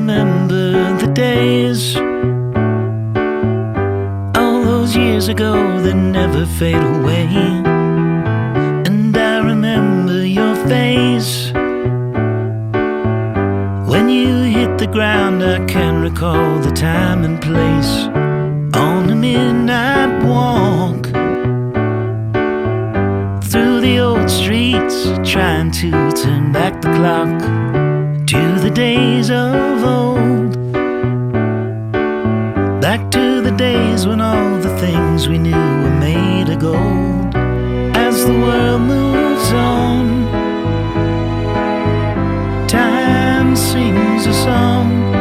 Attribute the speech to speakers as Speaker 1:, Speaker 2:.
Speaker 1: remember the days all those years ago that never fade away. And I remember your face when you hit the ground. I can recall the time and place on a midnight walk through the old streets, trying to turn back the clock to the days of old, back to the days when all the things we knew were made of gold. As the world moves on, time sings a song